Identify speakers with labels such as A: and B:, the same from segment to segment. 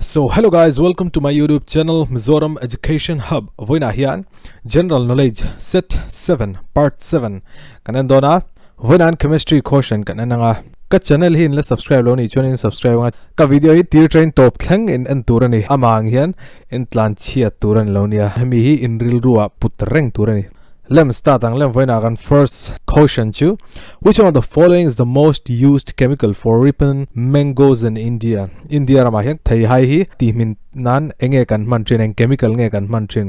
A: So hello guys, welcome to my YouTube channel Mizoram Education Hub. Voina hian General Knowledge Set 7 Part 7 kanan dona voinan chemistry quotient kananga ka channel hin la subscribe lo ni chuan in subscribe nga ka video hi tir train top thlang in an turani amang hian in tlan chia turan lo nia mi hi in ril ruwa putreng turani. Lem start ang lem voina kan first quotient chu. Which one of the following is the most used chemical for ripening mangoes in India? India rama hian thei hai hi ti min nan enge kan man trin eng chemical nge kan man trin.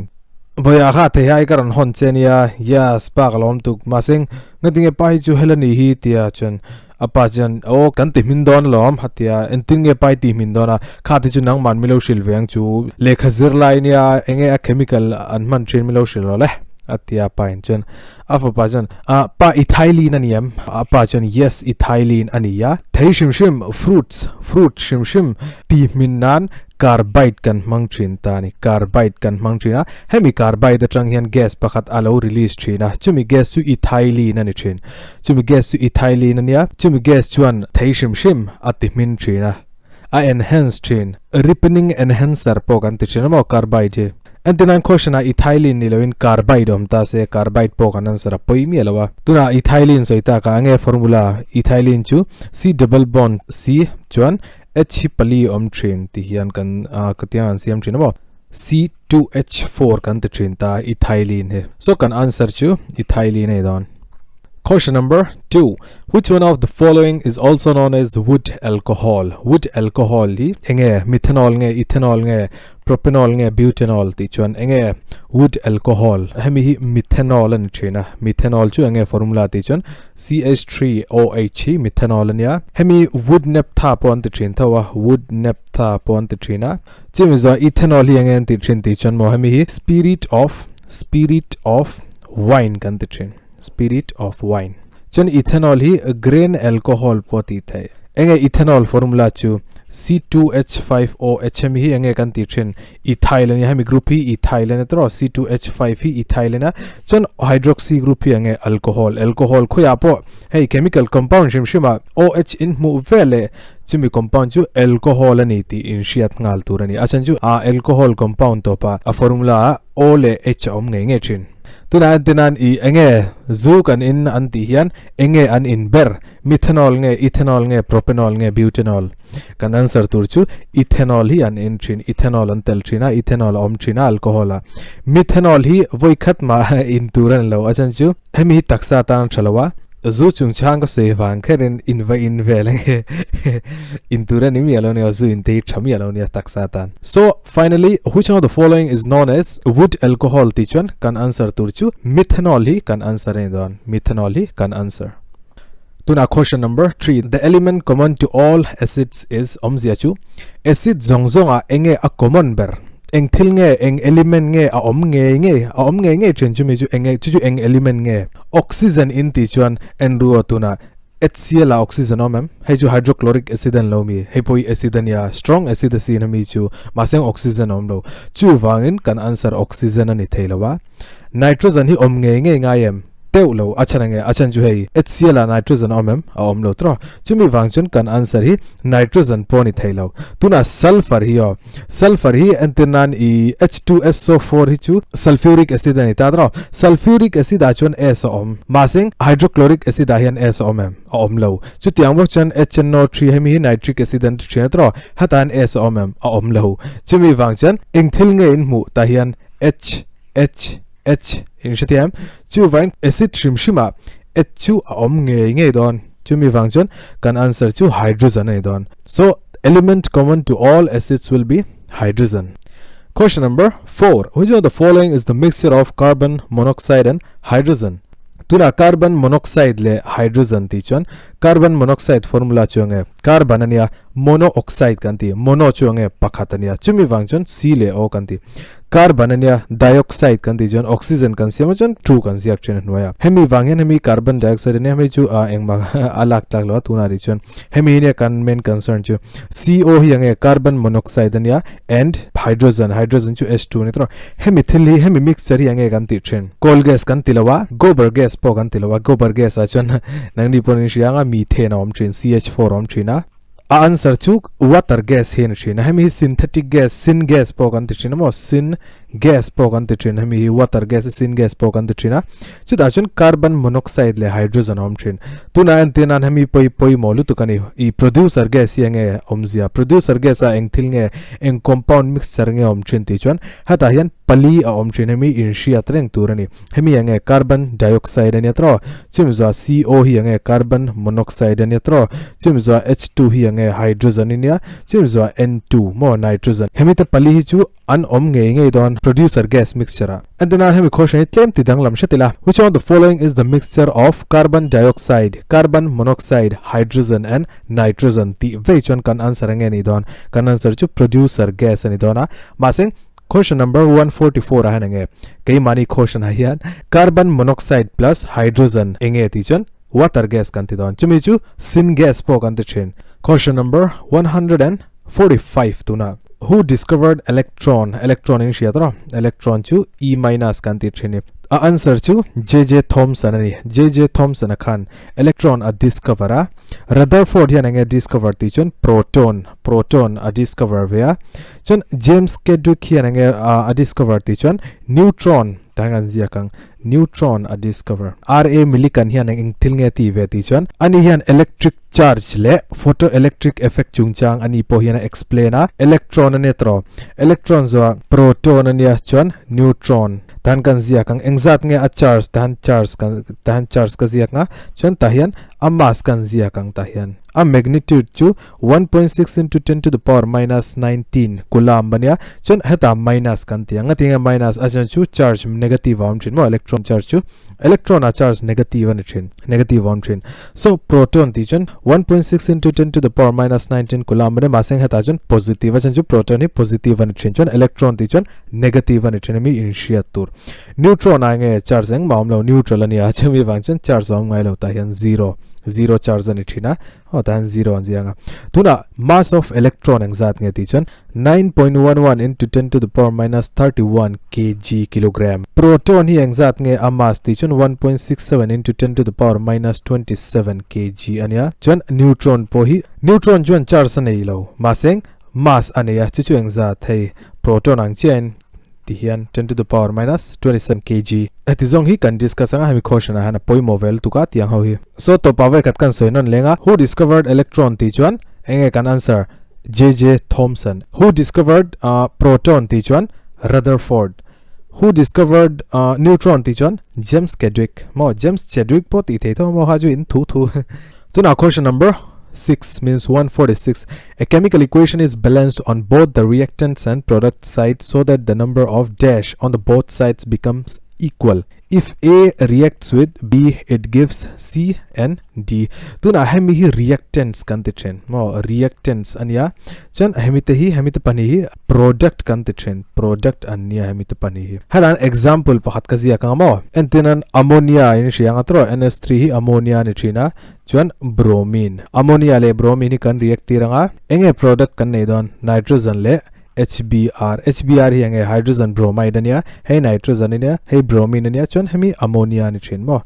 A: Boya kha thei hai karan hon chenia ya spark lom tuk masing ngadinge pai chu helani hi tia chun apajan o kan ti min don lom hatia entinge pai ti min dona kha ti chu nang man milo shil veng chu lekhazir line ya enge a chemical an man trin milo shil lo le atia pain chen apa pajan pa ethylene aniam apa chen yes ethylene ania thei shim fruit shim ti minnan carbide kan mangthin tani carbide kan mangthina hemi carbide atang hian gas pakhat alo release thina chumi gas su ethylene ani thin chumi gas su ethylene ania chumi gas chuan thei shim ati min thina a enhance thin ripening enhancer po kan ti thina mo carbide and then question a ethylene niloin carbide omta se carbide po kanan sara poimi alawa tuna ethylene soita ka ange formula ethylene chu C double bond C chuan H pali om train ti hian kan katian siam thin abo C2H4 kan ti thin ta ethylene he so kan answer chu ethylene he don. Question number 2. Which one of the following is also known as wood alcohol? Wood alcohol hi enge methanol nge ethanol nge propanol nge butanol ti chuan enge wood alcohol hemi hi methanol an thina methanol chu enge formula ti chuan CH3OH methanol ania hemi wood naphtha pon ti thin thawa wood naphtha pon ti thina chimiza ethanol hi enge ti thin ti chuan mo hemi hi spirit of wine kan ti thin spirit of wine chun ethanol hi grain alcohol poti thai enge ethanol formula chu C2H5OH hi enge kan ti thin ethyl ani hemi group hi ethyl ani tro C2H5 hi ethyl na chun hydroxy group hi enge alcohol khoya po hey chemical compound shima OH in mu vele chumi compound chu alcohol ani ti in shiat ngal turani achan chu a alcohol compound to pa a formula O le H om nge thin tuna tinan I enge zu kan in anti hian enge an in ber methanol nge ethanol nge propanol nge butanol kan answer tur chu ethanol hi an in thin ethanol an tel thina ethanol om thina alcohol methanol hi voi khat ma in turan lo achan chu hemi taksa tan thalawa zu chung chang ko se wang khen in velenge in turan mi alone zu in te thami alone taksa tan. So finally which of the following is known as wood alcohol ti chuan kan answer tur chu methanol hi kan answer e don methanol hi kan answer. Tuna question number 3. The element common to all acids is omzia chu acid zonga enge a common ber eng thil nge eng element nge a om nge chen chu mi chu eng element nge oxygen in ti chuan en ruo tuna HCl oxygen omem he chu hydrochloric acid an lo mi he poi acid an ya strong acid si na mi chu maseng oxygen om lo chu wangin kan answer oxygen ani theilawa nitrogen hi om nge ngayem teulo achan ju hei HCl nitrogen omem a om lo tro chumi wangchun kan answer hi nitrogen poni thailo tuna sulfur hi antinan I H2SO4 hi chu sulfuric acid ani ta tro sulfuric acid a chun S om masing hydrochloric acid a hian S omem a om lo chu tiang bok chan HNO3 hemi hi nitric acid an thre tro hatan S omem a om lo chumi wangchan engthil nge in mu ta hian H in shatiam chu vain acid shimshima H chu om nge don chumi wangchon kan answer chu hydrogen e don so element common to all acids will be hydrogen. Question number 4. Which of the following is the mixture of carbon monoxide and hydrogen? Tuna carbon monoxide le hydrogen ti chuan carbon monoxide formula chuange carbon ania monoxide kanti mono chuange pakhat ania chumi wangchon C le O kanti carbon ania dioxide kanti jon oxygen kan siam jon true kan siak chen noya hemi wanghen hemi carbon dioxide ne hemi chu a engma alak tak lo tuna ri chon hemi ne kan main concern chu CO hi ange carbon monoxide ania and hydrogen chu H2 ne tro hemi thili hemi mixture hi ange kan ti chen coal gas kan tilawa gobar gas po kan tilawa gobar gas a chon nangni ponin shianga methane om thin CH4 om thina answer chu water gas hen chin hemi synthetic gas syn gas po kan ti mo syn gas po kan ti hemi water gas syn gas po kan ti chu da chun carbon monoxide le hydrogen om chin tuna antenan hemi poi molu tu kani I producer gas yange omzia producer gas a eng thil nge eng compound mixture nge om chin ti chun hata hian pali a om chin hemi in shia treng turani hemi yange carbon dioxide ani tro chimza CO hi yange carbon monoxide ani tro chimza H2 hi yange hydrogen inia chimza N2 mo nitrogen hemi ta pali hi chu an om nge don producer gas mixture and then hemi question claim ti danglam shatila which of the following is the mixture of carbon dioxide carbon monoxide hydrogen and nitrogen ti which one kan answer nge ni don kan answer chu producer gas ani dona maseng question number 144 ahanenge kay mani question hayan carbon monoxide plus hydrogen enge ti chon water gas kan ti don chumi chu syn gas po kan ti chen question number 145 tuna who discovered electron in shiatra electron chu E minus kan ti chen answer chu J Thomson ani J Thomson khan electron a discover Rutherford hian ange discover ti chon proton a discover via chon James Kedwick hian ange a discover ti chon neutron tangan zia kang neutron a discover RA millikan hian ang thil nge ti ve ti chon ani hian electric charge le photoelectric effect chungchang ani po hian explain a electron ane tro electron zo proton ania chon neutron tan kan zia kang engzat nge a charge tan charge ka zia nga chon ta hian a mass kan zia kang ta hian a magnitude chu 1.6 into 10 to the power minus 19 coulomb bania chon heta minus kan tia nga tinga minus a chon chu charge negative om chin mo electron charge chu electron a charge negative an chin negative om chin so proton ti chon 1.6 into 10 to the power minus 19 coulomb bania maseng heta chon positive a chon chu proton hi positive an chin chon electron ti chon negative an chin mi initiate tur neutron a nge charge eng maumlo neutral ania chumi wang chon charge om ngai lo ta hian zero charge ani thina tan zero an jianga tuna mass of electron engzat nge ti chon 9.11 into 10 to the power minus 31 kg kilogram proton hi engzat nge a mass ti chon 1.67 into 10 to the power minus 27 kg ania chon neutron po hi neutron chon charge anei lo maseng mass ania chu engzat thei proton ang chen hian 10 to the power minus 27 kg atizong hi kan discuss anga hemi question a hana poi movel tuka tiang ho hi so to pawe kat kan soinon lenga who discovered electron ti chuan enge kan answer J Thomson who discovered proton ti chuan Rutherford who discovered neutron ti chuan James Kedwick mo James Kedwick po ti theito mo ha ju in thu tuna question number 6 means 146 a chemical equation is balanced on both the reactants and product sides so that the number of dash on the both sides becomes equal if A reacts with B it gives C and D tuna hemi hi reactants kan ti chen mo reactants ania chan hemi te pani hi product kan ti chen product ania hemi te pani hi halan example pakhat ka zia ka mo entinan ammonia in siang atro NS3 hi ammonia ni china chuan bromine ammonia le bromine kan react tiranga enge product kan nei don nitrogen le HBr hi ange hydrogen bromide ania hey nitrogen ania hey bromine ania chon hemi ammonia ni chen mo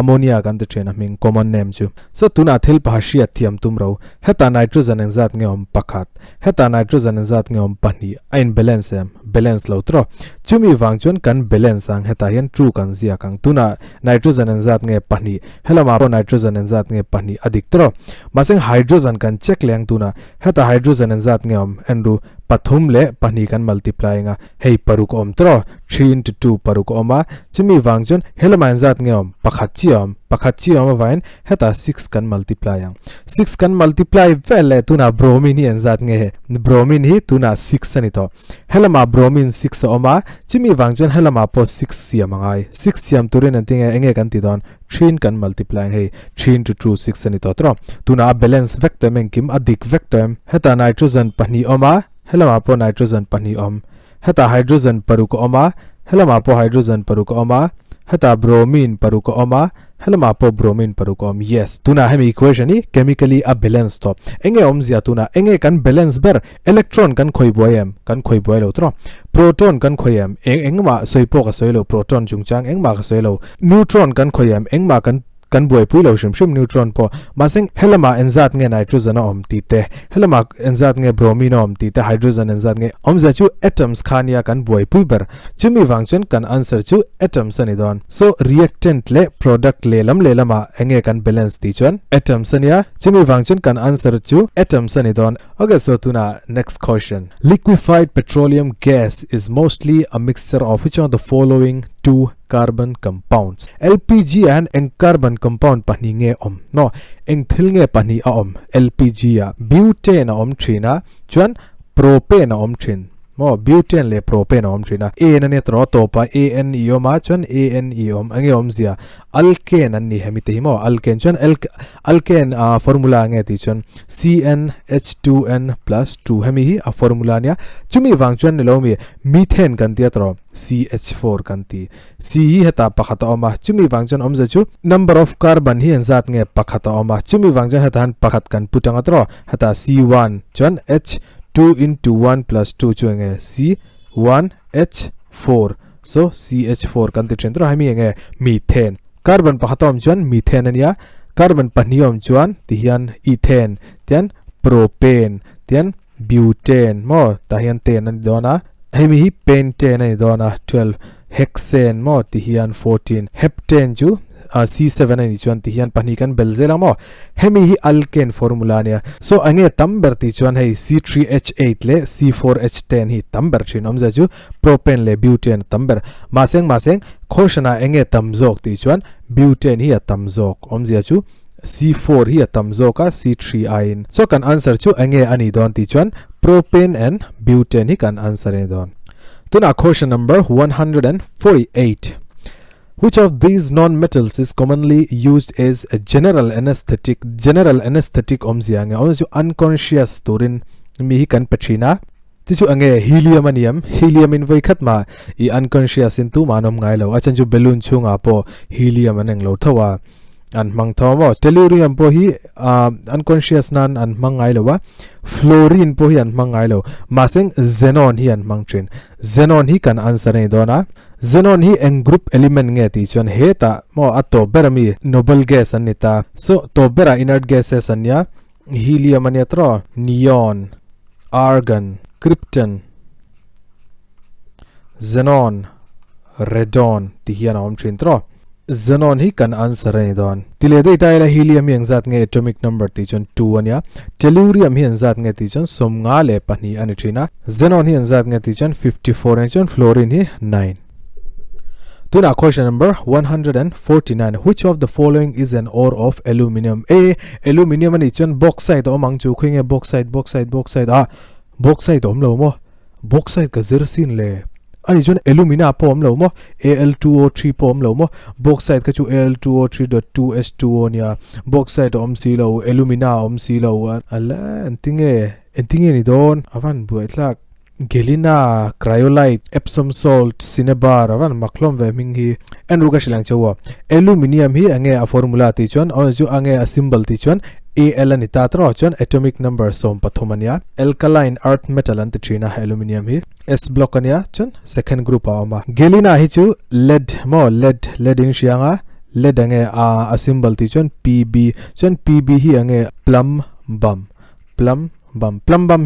A: ammonia kan te chen aming common name chu so tuna thil pahashia thiam tumro heta nitrogen engzat nge om pakhat heta nitrogen engzat nge om pani ain balance lo tro chumi wang chon kan balance ang heta hian true kan zia kang tuna nitrogen engzat nge pani helama po nitrogen engzat nge pani adik tro maseng hydrogen kan check leng tuna heta hydrogen engzat nge om enru pathum le pani kan multiplying a hey paruk om tro 3 into 2 paruk oma chumi wangjon helman zat ngeom pakhat chi om vain heta 6 kan multiply ang 6 kan multiply vele tuna bromine hi zat nge bromine hi tuna 6 ani to helama bromine 6 oma chumi wangjon helama po 6 siam angai 6 siam turin anting enge kan ti don 3 kan multiply hey 3 into 2 6 ani to tro tuna balance vector men kim adik vector heta nitrogen pani oma helama po nitrogen pani om heta hydrogen paruko oma helama po hydrogen paruko oma heta bromine paruko oma helama po bromine paruko om yes tuna hemi equation ni chemically a balance to enge om zia tuna enge kan balance ber electron kan khoi boy lo tro proton kan khoyam engma soipo ka soilo proton chungchang engma ka soilo neutron kan khoyam engma kan kan buai pui lo shim neutron po masing helama enzat nge nitrogen om ti te helama enzat nge bromine om ti te hydrogen enzat nge om za chu atoms khania kan buai pui ber chumi wangchon kan answer chu atoms ani don so reactant le product le lama enge kan balance ti chon atoms ania chumi wangchon kan answer chu atoms ani don okay so tuna next question liquefied petroleum gas is mostly a mixture of which of the following two carbon compounds LPG and eng carbon compound pani nge om no eng thil nge pani a om LPG a butane om thina chuan propane om thin mo butane le propane om thina a na ne tro to pa ane ma chuan ane ange om zia alkane an ni hemi te mo alkane chuan alkane formula nge ti chuan CnH2n + 2 hemi hi a formula nia chumi wang chuan ne lo mi methane kan tia tro CH4 kan ti C hi heta pakhata oma chumi wang chuan om za chu number of carbon hi an zat nge pakhata oma chumi wang chuan heta han pakhat kan putanga tro heta C1 chuan H 2 into 1 plus 2 chuenge C1H4 so CH4 kan ti chen tro hemi nge methane carbon pakhatom chuan methane ania carbon pahniom chuan ti hian ethane tian propane tian butane mo ta hian ten an dona hemi hi pentane ani dona 12 hexane mo ti hian 14 heptane chu C7 ani chuan ti hian pani kan belzela mo hemi hi alkane formula nia so ange tamber ti chuan hei C3H8 le C4H10 hi tamber thin omza chu propane le butane tamber maseng khoshana enge tamjok ti chuan butane hi tamjok omzia chu C4 hi tamjoka C3I in so kan answer chu ange ani don ti chuan propane and butane hi kan answer e don tuna question number 148 which of these non-metals is commonly used as a general anesthetic omzianga also unconscious turin mi hi kan pachina tichu ange helium in voi khatma I unconscious in tu manom ngai lo achan chu balloon chunga po helium aneng lo thawa an mang thawa tellurium po hi unconscious nan an mangai lo wa fluorine po hi an mangai lo maseng xenon hi an mangtrin xenon hi kan answer nei dona xenon hi eng group element nge ti chon heta mo ato berami noble gas anita so to bera inert gases anya helium ania tro neon argon krypton xenon radon ti hian om trin tro xenon hi kan answer nei don tile dei taila helium hi engzat nge atomic number ti chon 2 ania tellurium hi engzat nge ti chon somnga le pani ani thina xenon hi engzat nge ti chon 54 ani chon fluorine hi 9 tuna question number 149 which of the following is an ore of aluminum a aluminum ani chon bauxite omang chu khwinge bauxite bauxite om lo mo bauxite ka zersin le ani chon alumina pom lo mo Al2O3 pom lo mo bauxite ka chu Al2O3.2H2O nia bauxite om si lo alumina om si lo ala entinge ni don avan buatlak gelina cryolite epsom salt cinnabar avan maklom ve ming hi enruga shilang chawa aluminium hi ange a formula ti chon on ju ange a symbol ti chon Al ani ta tro chon atomic number som pathomania alkaline earth metal ant trina aluminium hi S block ania chon second group ama gelina hi chu lead in shianga lead ange a symbol ti chon Pb hi ange plum bum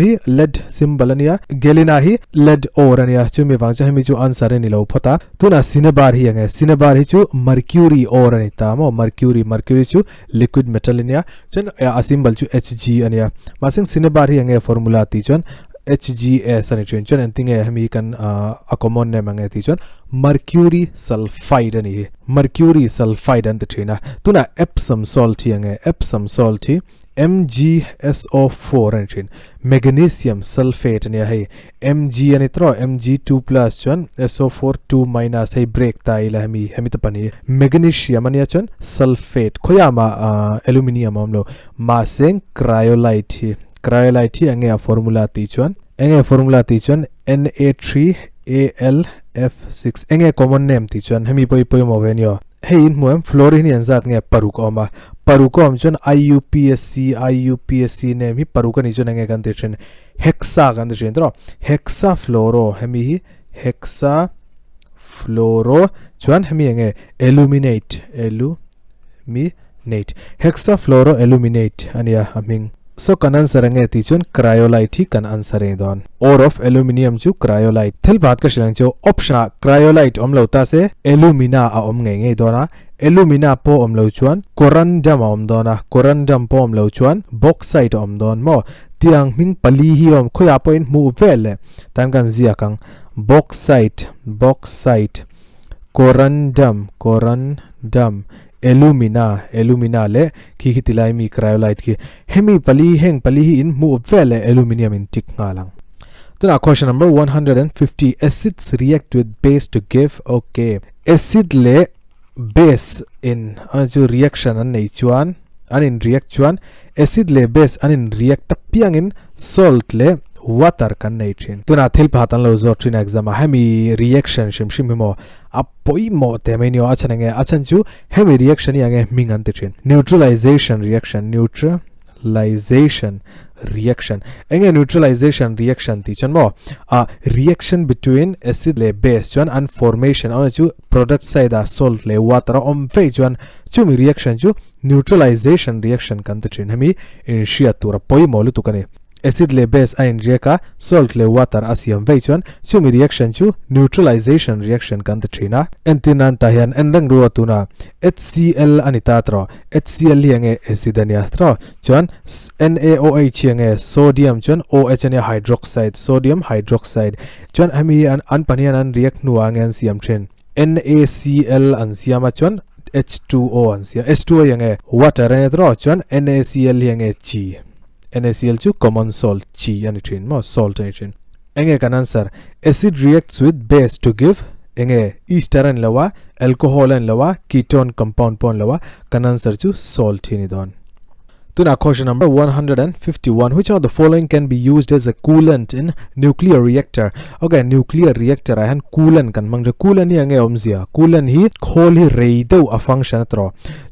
A: hi lead symbol ania gelina hi lead ore ania chumi wangcha hemi chu answer ni lo phota tuna cinnabar hi ange cinnabar hi chu mercury ore ani ta mo mercury chu liquid metal ania chen a symbol chu Hg ania masing cinnabar hi ange formula ti chon HGS ani chon antinge hemi kan a common name ange ti chon mercury sulfide ani mercury sulfide ant thina tuna epsom salt hi ange epsom salt hi MgSO4 and magnesium sulfate ne hai Mg ani tro Mg2 plus chon SO4 2 minus hai break ta ila hemi ta pani magnesium ani chon sulfate khoyama aluminium amlo maseng cryolite ange formula ti chon Na3AlF6 enge common name ti chon hemi poi mo venyo hey in muam fluorine enzat nge parukom chon IUPSC name hi parukan ichon nge kan chen hexa kan chen tro hexa fluoro hemi hi hexa fluoro chon hemi nge illuminate aluminate hexafluoroaluminate ania aming so kan answer ange ti chun cryolite hi kan answer e don ore of aluminium chu cryolite thil bhat ka silang chu option cryolite omlo ta se alumina a om nge nge dona alumina po omlo chuan corundum om dona corundum po omlo chuan bauxite om don mo tiang ming pali hi om khoya point mu vele tan kan zia kang bauxite corundum alumina le ki hitilai mi cryolite ki hemi pali hi in mu vele aluminium in tik ngalang. Then question number 150 acids react with base to give okay acid le base in reaction an nei chuan an in react chuan acid le base an in react tapiang in salt le water kan nei thin tuna thil phatan lo zo thin exam hemi reaction shim mo apoi mo temenio achanenge achan chu hemi reaction yange mingan te thin neutralization enge neutralization reaction ti chon mo a reaction between acid le base chuan and formation on chu product side a salt le water om fe chuan chu mi reaction chu neutralization reaction kan te thin hemi in shia tur poi mo lu tu kane acid le base ain reaka salt le water asiam ve chuan chu mi reaction chu neutralization reaction kan te thina entinan ta hian enrang ru atuna HCl anita tro HCl yange acid ania tro chuan NaOH yange sodium chuan OH ania hydroxide sodium hydroxide chuan ami an panian an react nu angen siam thren NaCl an siama chuan H2O an sia H2O yange water ania tro chuan NaCl yange G NaCl chu common salt G ani thin mo salt ani thin enge kan answer acid reacts with base to give enge ester an lawa alcohol an lawa ketone compound pon lawa kan answer chu salt ni don tuna question number 151 which of the following can be used as a coolant in nuclear reactor okay nuclear reactor ahan coolant kan mang coolant ni ange omzia coolant hi khol hi reido a function tro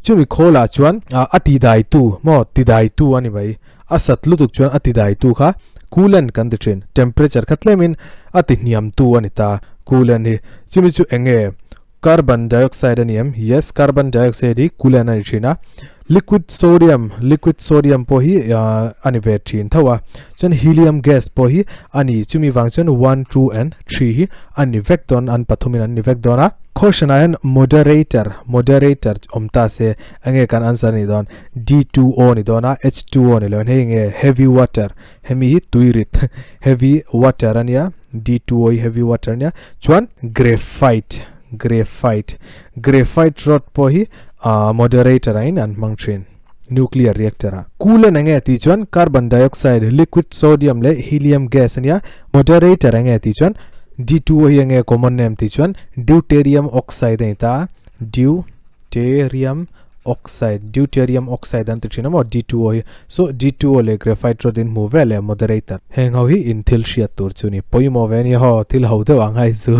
A: chumi khola chuan atidai tu mo tidai tu ani bai asat lutuk chuan atidai tu kha coolant kan de thin temperature khatlemin atiniam tu anita coolant hi chumi chu enge carbon dioxide aniam yes carbon dioxide hi coolant ani thina liquid sodium po hi ani ve thin thawa chon helium gas po hi ani chumi wang chon 1 2 and 3 hi ani vecton an pathumin an vecdona question an moderator omta se ange kan answer ni don D2O ni dona H2O ni lon henge heavy water hemi hi tuirit heavy water ania D2O heavy water ania chuan graphite rod po hi moderator ain an mangthin nuclear reactor coolant ange ti chuan carbon dioxide liquid sodium le helium gas ania moderator ange ti chuan D2O hi ange common name ti chuan deuterium oxide ta deuterium oxide an ti mo D2O hi so D2O le graphite rod in move le moderator heng ho hi in thil shia tur chuni poimo veni ho thil ho de wang hai su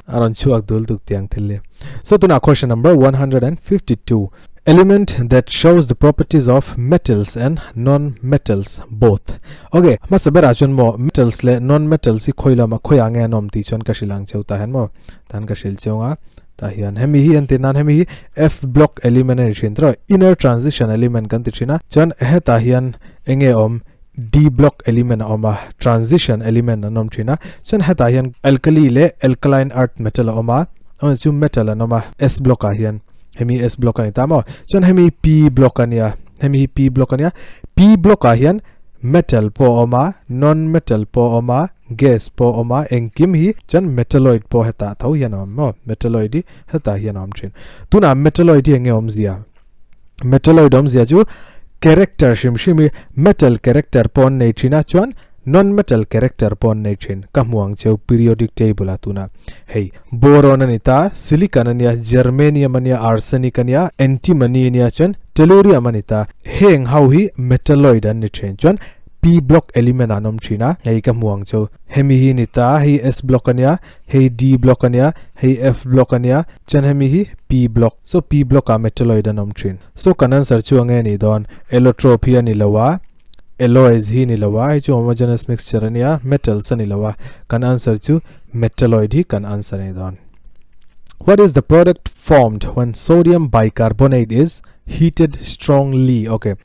A: aron chuak dul tuk tiang thil so tuna question number 152 element that shows the properties of metals and non-metals both okay masabera chun mo metals le non-metals si khoilama khoyange nom ti chon ka shilang cheuta hen mo tan ka shil cheunga ta hian hemi hi antinan hemi hi F block element ni chintro inner transition element kan ti china chon heta hian enge om D block element oma transition element anom china chon heta hian alkali le alkaline earth metal oma chu metal anoma S block a hian hemi S block ani tamo chon hemi P block ania P block a hian metal po oma non metal po oma gas po oma engkim hi chan metalloid po heta thau hianom mo metalloid heta hianom thin tuna metalloid enge omzia chu character shimshimi metal character pon nei thina chuan non metal character pon nei thin kamuang cheu periodic table atuna hey boron anita silicon ania germanium ania arsenic ania antimony ania chuan tellurium anita heng how hi metalloid an ni thin chuan P block element anom thina hei kamuang cheu hemi hi nita hi S block ania hei D block ania hei F block ania chuan hemi hi P block so P block a metalloid anom thin so kan answer chu ange ni don allotropy ani lawa alloys hi ni lawa hi chu homogeneous mixture ania metals ani lawa kan answer chu metalloid hi kan answer ni don what is the product formed when sodium bicarbonate is heated strongly. Okay,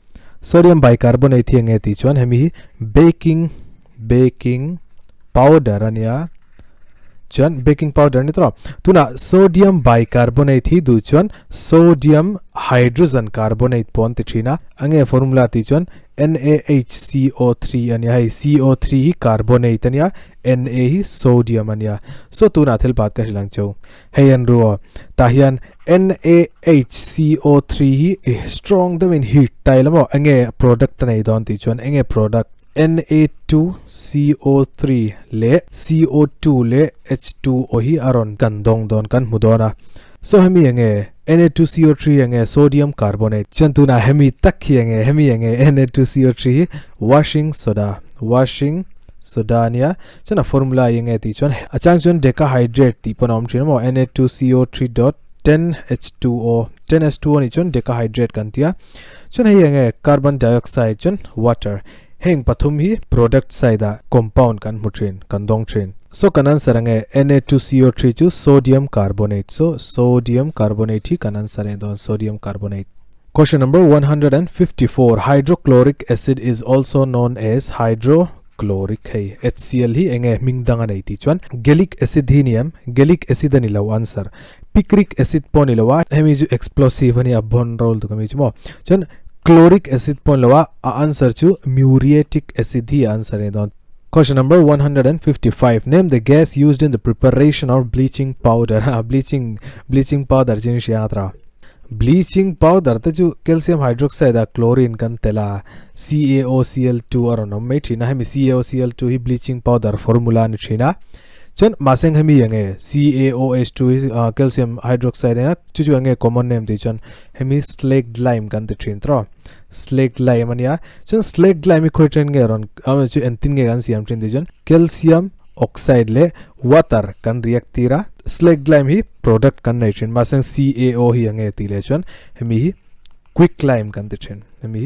A: sodium bicarbonate hi nge ti chuan hemi baking powder ania chuan baking powder ni tro tuna sodium bicarbonate hi du chuan sodium hydrogen carbonate pon ti thina ange formula ti chuan NaHCO3 ania hai CO3 hi carbonate ania Na hi sodium ania so tuna thil pat ka hilang chau heyan ro tahian NaHCO3 hi strong the in heat tailamo ange product nei don ti chuan ange product Na2CO3 le CO2 le H2O hi aron kan dong don kan mudona so hemi ange Na2CO3 ange sodium carbonate chantuna hemi takhi ange Na2CO3 washing soda nia chana formula ange ti chon achang chon decahydrate ti panom chinamo Na2CO3.10H2O ni chon decahydrate kantia chon hi ange carbon dioxide chon water heng pathum hi product side compound kan mutrin kan dong trin so kanan sarange Na2CO3 chu sodium carbonate so sodium carbonate hi kanan sare don sodium carbonate. Question number 154 hydrochloric acid is also known as hydrochloric hai HCl hi enge mingdanga nei ti chuan gallic acid hiniam gallic acid ani lo answer picric acid pon ilawa hemi ju explosive ani abon roll to kami chumo chuan chloric acid pon lawa answer chu muriatic acid hi answer e don. Question number 155 name the gas used in the preparation of bleaching powder bleaching powder jin shiatra bleaching powder ta chu calcium hydroxide chlorine kan tela CaOCl2 aron mai thina hemi CaOCl2 hi bleaching powder formula ni thina chon maseng hemi yange CaOH2 calcium hydroxide ya chu ange common name ti chon hemi slaked lime kan te thin tro slaked lime ania chon slaked lime khoi train nge ron chu entin nge gan siam thin ti chon calcium oxide le water kan react tira slaked lime hi product kan nei thin maseng CaO hi ange ti le chon hemi hi quick lime kan te thin hemi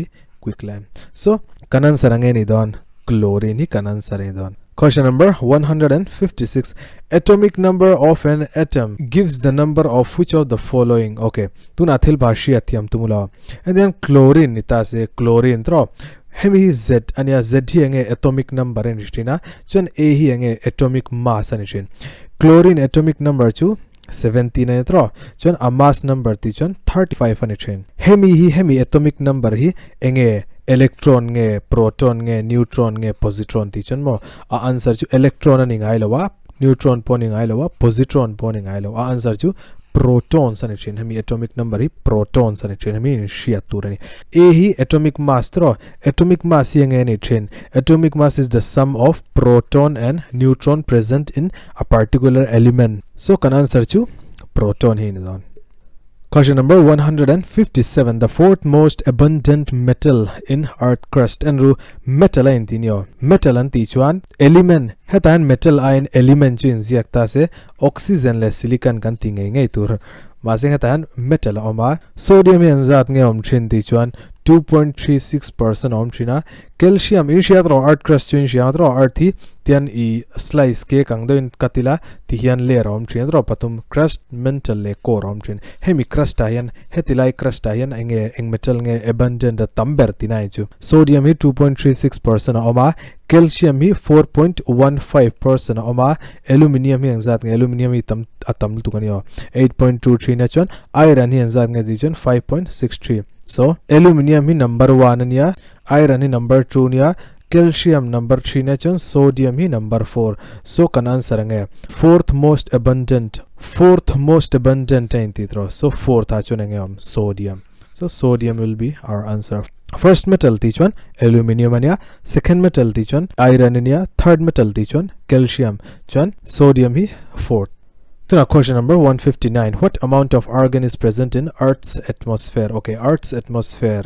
A: quick lime so kanan sarange ni don chlorine hi kanan sare don. Question number 156 atomic number of an atom gives the number of which of the following. Okay tuna thil bhashi athiam tumula and then chlorine ita se chlorine tro hemi z ania z hi ange atomic number en ristina chon a hi ange atomic mass ani chin chlorine atomic number chu 17 ani tro chon a mass number ti chon 35 ani chin hemi atomic number hi enge electron nge proton nge neutron nge positron ti chon mo a answer chu electron ani ngai lawa neutron poni ngai lawa positron poni ngai lawa a answer chu protons ani chin hemi atomic number hi protons ani chin hemi shia turani a hi atomic mass tro atomic mass hi nge ni chin atomic mass is the sum of proton and neutron present in a particular element so kan answer chu proton hi ni don. Question number 157 the fourth most abundant metal in earth crust and metal in tinyo metal an ti chuan element hetan metal ion element chin ziakta se oxygen le silicon kan ti ngai tur maseng hetan metal oma sodium en zat nge om thin ti chuan 2.36% om thina calcium in shiatro earth crust chin shiatro earth hi tian I slice ke kangdoin katila ti hian layer om thin ro patum crust mantle le core om thin hemi crust hian hetilai crust hian eng metal nge abundant tamber tinai chu sodium hi 2.36% oma calcium hi 4.15% oma aluminium hi angzat nge aluminium hi atam tu kani 8.23 na chon iron hi angzat nge di chon 5.63 so aluminium hi number 1 ania iron hi number 2 nia calcium number 3 na chon sodium hi number 4 so kan answer nge fourth most abundant ainti tro so fourth ha chon nge sodium so sodium will be our answer. First metal ti chon aluminium ania second metal ti chon iron ania third metal ti chon calcium chon sodium hi fourth. Now question number 159 what amount of argon is present in earth's atmosphere. Okay earth's atmosphere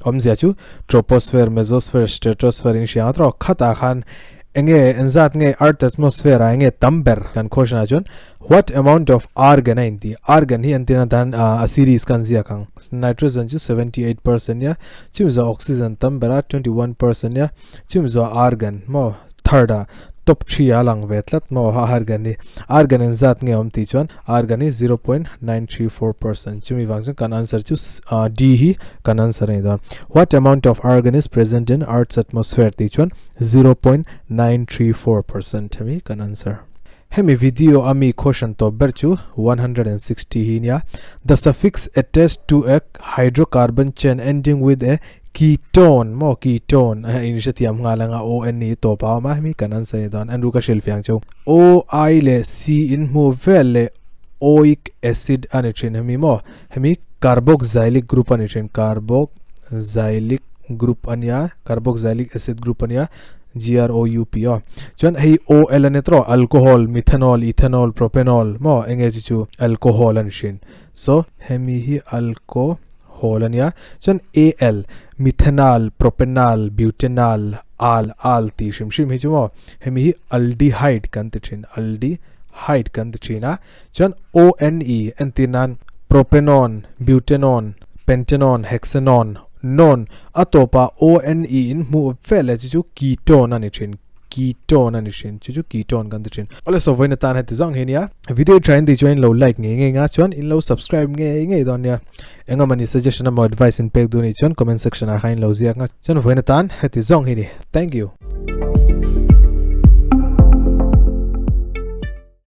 A: omzia chu troposphere mesosphere stratosphere in shiatra khata khan enge enzat nge earth atmosphere enge tamber kan question ajon what amount of argon inti argon hi antina dan a series kan zia kang nitrogen chu 78% ya chumzo oxygen tambera 21% ya chumzo argon mo third top 3 alang vetlat mo argan in zat nge om ti chuan argan 0.934%. Chumi wang chuan kan answer chu D hi kan answer ni don. What amount of argon is present in Earth's atmosphere ti chuan 0.934% hemi kan answer. Hemi video ami question to berchu 160 hinya. The suffix attests to a hydrocarbon chain ending with a ketone mo ketone initiatiam nga langa o ni to pa ma hemi kan answer don and ruka shel fyang chu o I le C in mu vele oic acid anitrin hemi mo hemi carboxylic group anitrin carboxylic group ania carboxylic acid group ania GROUP chuan hei OL anetro alcohol methanol ethanol propanol mo enge chu alcohol anishin so hemi hi alcohol ania chuan AL methanol propanol butanol al ti shim hi chu mo hemi hi aldehyde kan tichin aldehyde kan tichina chuan ONE antinan propanon butanone pentanone hexanone non atopa ONE in mu vele chu ketone anichin chu ketone kan tichin ole so voina tan het zong henia video train di join lo like nge nga chuan in lo subscribe nge don ya enga mani suggestion am advice in pek du ni chuan comment section a khain lo ziak nga chuan voina tan het zong hini thank you